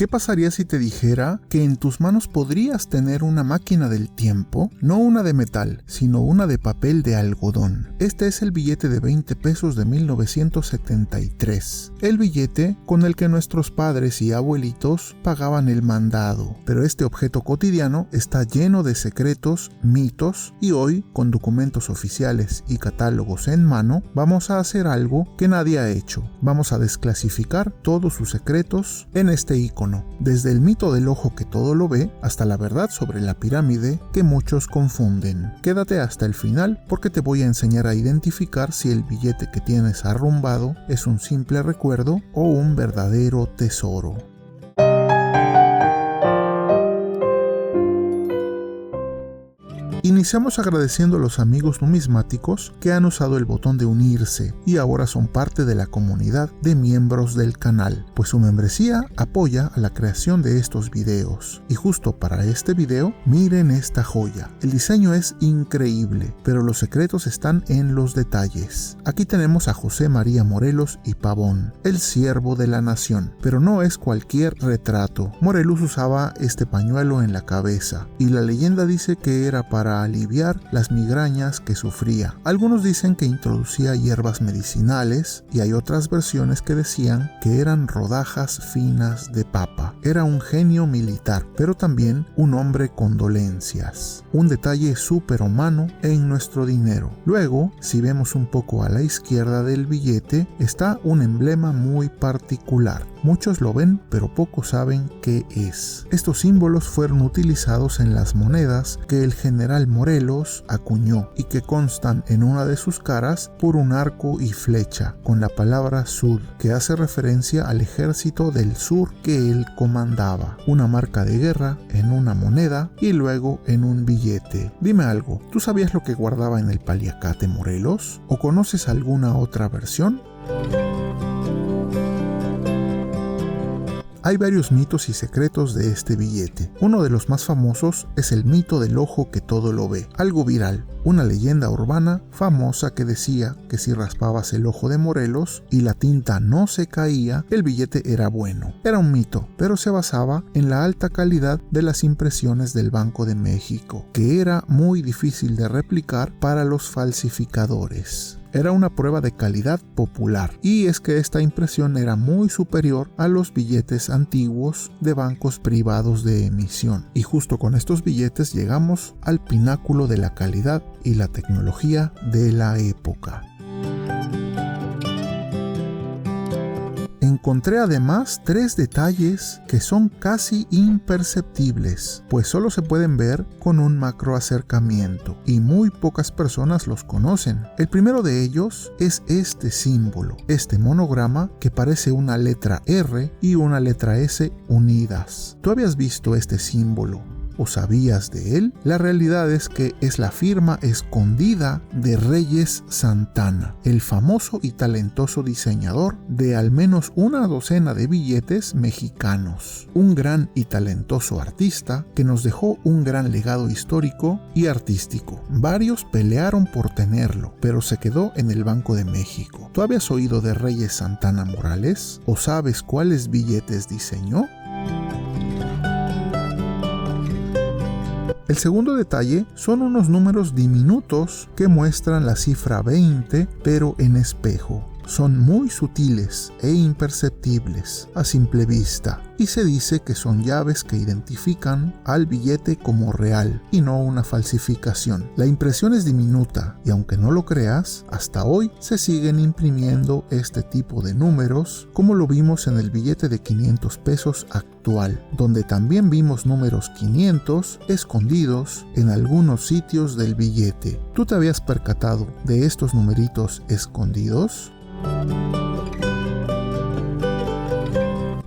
¿Qué pasaría si te dijera que en tus manos podrías tener una máquina del tiempo? No una de metal, sino una de papel de algodón. Este es el billete de 20 pesos de 1973. El billete con el que nuestros padres y abuelitos pagaban el mandado. Pero este objeto cotidiano está lleno de secretos, mitos, y hoy, con documentos oficiales y catálogos en mano, vamos a hacer algo que nadie ha hecho. Vamos a desclasificar todos sus secretos en este icono, desde el mito del ojo que todo lo ve hasta la verdad sobre la pirámide que muchos confunden. Quédate hasta el final porque te voy a enseñar a identificar si el billete que tienes arrumbado es un simple recuerdo o un verdadero tesoro. Iniciamos agradeciendo a los amigos numismáticos que han usado el botón de unirse y ahora son parte de la comunidad de miembros del canal, pues su membresía apoya a la creación de estos videos. Y justo para este video, miren esta joya. El diseño es increíble, pero los secretos están en los detalles. Aquí tenemos a José María Morelos y Pavón, el siervo de la nación, pero no es cualquier retrato. Morelos usaba este pañuelo en la cabeza y la leyenda dice que era para aliviar las migrañas que sufría. Algunos dicen que introducía hierbas medicinales y hay otras versiones que decían que eran rodajas finas de papa. Era un genio militar, pero también un hombre con dolencias. Un detalle superhumano en nuestro dinero. Luego, si vemos un poco a la izquierda del billete, está un emblema muy particular. Muchos lo ven, pero pocos saben qué es. Estos símbolos fueron utilizados en las monedas que el general Morelos acuñó y que constan en una de sus caras por un arco y flecha con la palabra Sud, que hace referencia al ejército del sur que él comandaba. Una marca de guerra en una moneda y luego en un billete. Dime algo, ¿tú sabías lo que guardaba en el paliacate Morelos? ¿O conoces alguna otra versión? Hay varios mitos y secretos de este billete. Uno de los más famosos es el mito del ojo que todo lo ve, algo viral, una leyenda urbana famosa que decía que si raspabas el ojo de Morelos y la tinta no se caía, el billete era bueno. Era un mito, pero se basaba en la alta calidad de las impresiones del Banco de México, que era muy difícil de replicar para los falsificadores. Era una prueba de calidad popular, y es que esta impresión era muy superior a los billetes antiguos de bancos privados de emisión. Y justo con estos billetes llegamos al pináculo de la calidad y la tecnología de la época. Encontré además 3 detalles que son casi imperceptibles, pues solo se pueden ver con un macro acercamiento y muy pocas personas los conocen. El primero de ellos es este símbolo, este monograma que parece una letra R y una letra S unidas. ¿Tú habías visto este símbolo o sabías de él? La realidad es que es la firma escondida de Reyes Santana, el famoso y talentoso diseñador de al menos una docena de billetes mexicanos. Un gran y talentoso artista que nos dejó un gran legado histórico y artístico. Varios pelearon por tenerlo, pero se quedó en el Banco de México. ¿Tú habías oído de Reyes Santana Morales? ¿O sabes cuáles billetes diseñó? El segundo detalle son unos números diminutos que muestran la cifra 20, pero en espejo. Son muy sutiles e imperceptibles a simple vista, y se dice que son llaves que identifican al billete como real y no una falsificación. La impresión es diminuta y aunque no lo creas, hasta hoy se siguen imprimiendo este tipo de números, como lo vimos en el billete de 500 pesos actual, donde también vimos números 500 escondidos en algunos sitios del billete. ¿Tú te habías percatado de estos numeritos escondidos?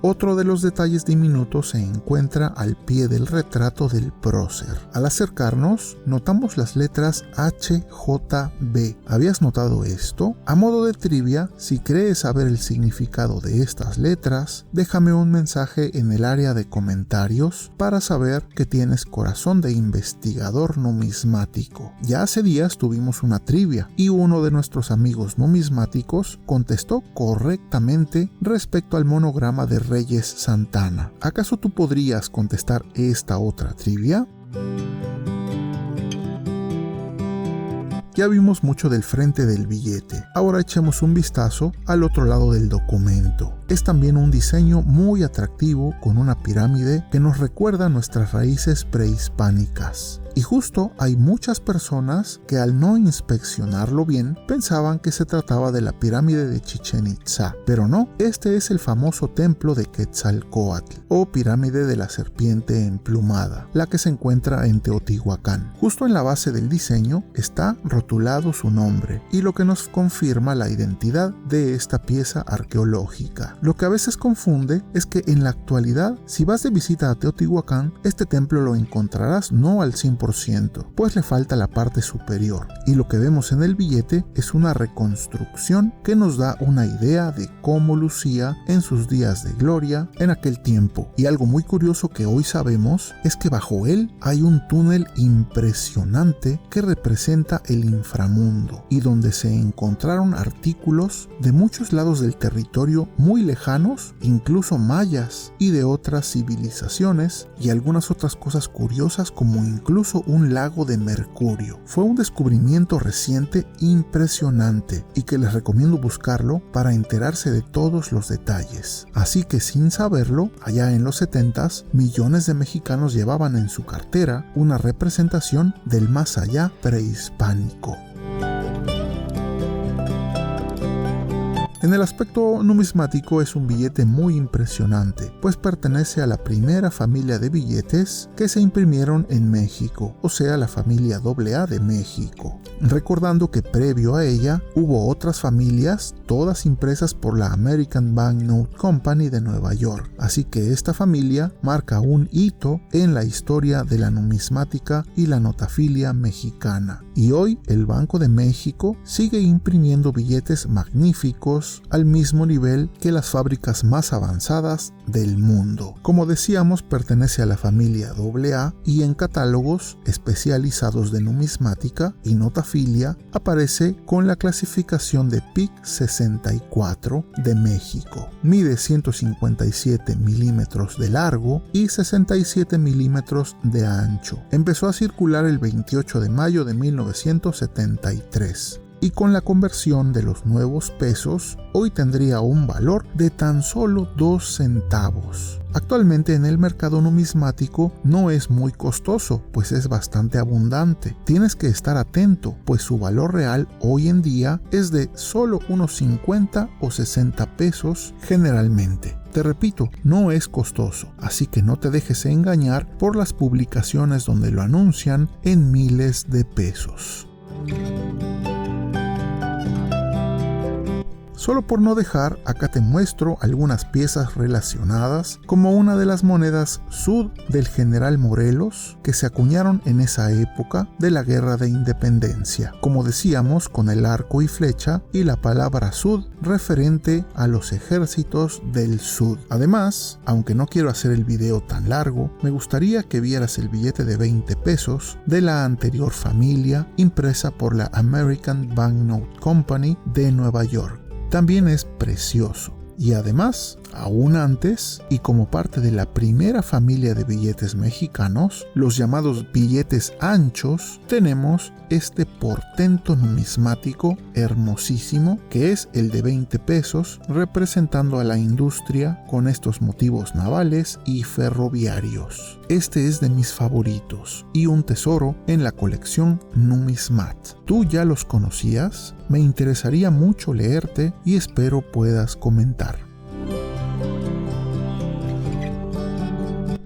Otro de los detalles diminutos se encuentra al pie del retrato del prócer. Al acercarnos, notamos las letras HJB. ¿Habías notado esto? A modo de trivia, si crees saber el significado de estas letras, déjame un mensaje en el área de comentarios para saber que tienes corazón de investigador numismático. Ya hace días tuvimos una trivia y uno de nuestros amigos numismáticos contestó correctamente respecto al monograma de Reyes Santana. ¿Acaso tú podrías contestar esta otra trivia? Ya vimos mucho del frente del billete, ahora echemos un vistazo al otro lado del documento. Es también un diseño muy atractivo con una pirámide que nos recuerda nuestras raíces prehispánicas. Y justo hay muchas personas que al no inspeccionarlo bien pensaban que se trataba de la pirámide de Chichén Itzá, pero no, este es el famoso templo de Quetzalcóatl o pirámide de la serpiente emplumada, la que se encuentra en Teotihuacán. Justo en la base del diseño está rotulado su nombre y lo que nos confirma la identidad de esta pieza arqueológica. Lo que a veces confunde es que en la actualidad, si vas de visita a Teotihuacán, este templo lo encontrarás no al 100%, pues le falta la parte superior, y lo que vemos en el billete es una reconstrucción que nos da una idea de cómo lucía en sus días de gloria en aquel tiempo. Y algo muy curioso que hoy sabemos es que bajo él hay un túnel impresionante que representa el inframundo y donde se encontraron artículos de muchos lados del territorio muy lejanos, incluso mayas, y de otras civilizaciones, y algunas otras cosas curiosas como incluso un lago de mercurio. Fue un descubrimiento reciente impresionante y que les recomiendo buscarlo para enterarse de todos los detalles. Así que sin saberlo, allá en los 70s, millones de mexicanos llevaban en su cartera una representación del más allá prehispánico. En el aspecto numismático es un billete muy impresionante, pues pertenece a la primera familia de billetes que se imprimieron en México, o sea, la familia AA de México. Recordando que previo a ella hubo otras familias, todas impresas por la American Banknote Company de Nueva York, así que esta familia marca un hito en la historia de la numismática y la notafilia mexicana. Y hoy el Banco de México sigue imprimiendo billetes magníficos al mismo nivel que las fábricas más avanzadas del mundo. Como decíamos, pertenece a la familia AA y en catálogos especializados de numismática y notafilia aparece con la clasificación de PIC 64 de México. Mide 157 milímetros de largo y 67 milímetros de ancho. Empezó a circular el 28 de mayo de 1973. Y con la conversión de los nuevos pesos, hoy tendría un valor de tan solo 2 centavos. Actualmente en el mercado numismático no es muy costoso, pues es bastante abundante. Tienes que estar atento, pues su valor real hoy en día es de solo unos 50 o 60 pesos generalmente. Te repito, no es costoso, así que no te dejes engañar por las publicaciones donde lo anuncian en miles de pesos. Solo por no dejar, acá te muestro algunas piezas relacionadas, como una de las monedas Sud del general Morelos, que se acuñaron en esa época de la Guerra de Independencia, como decíamos, con el arco y flecha y la palabra Sud referente a los ejércitos del Sud. Además, aunque no quiero hacer el video tan largo, me gustaría que vieras el billete de 20 pesos de la anterior familia, impresa por la American Banknote Company de Nueva York. También es precioso. Y además, aún antes, y como parte de la primera familia de billetes mexicanos, los llamados billetes anchos, tenemos este portento numismático hermosísimo, que es el de 20 pesos, representando a la industria con estos motivos navales y ferroviarios. Este es de mis favoritos y un tesoro en la colección Numismat. ¿Tú ya los conocías? Me interesaría mucho leerte y espero puedas comentar.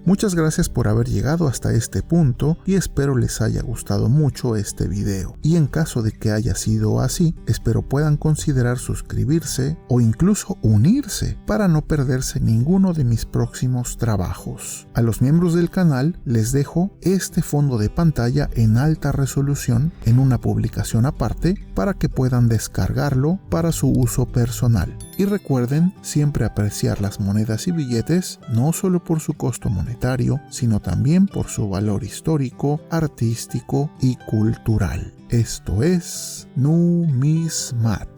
Muchas gracias por haber llegado hasta este punto y espero les haya gustado mucho este video. Y en caso de que haya sido así, espero puedan considerar suscribirse o incluso unirse para no perderse ninguno de mis próximos trabajos. A los miembros del canal les dejo este fondo de pantalla en alta resolución en una publicación aparte para que puedan descargarlo para su uso personal. Y recuerden siempre apreciar las monedas y billetes no solo por su costo monetario, sino también por su valor histórico, artístico y cultural. Esto es Numismat.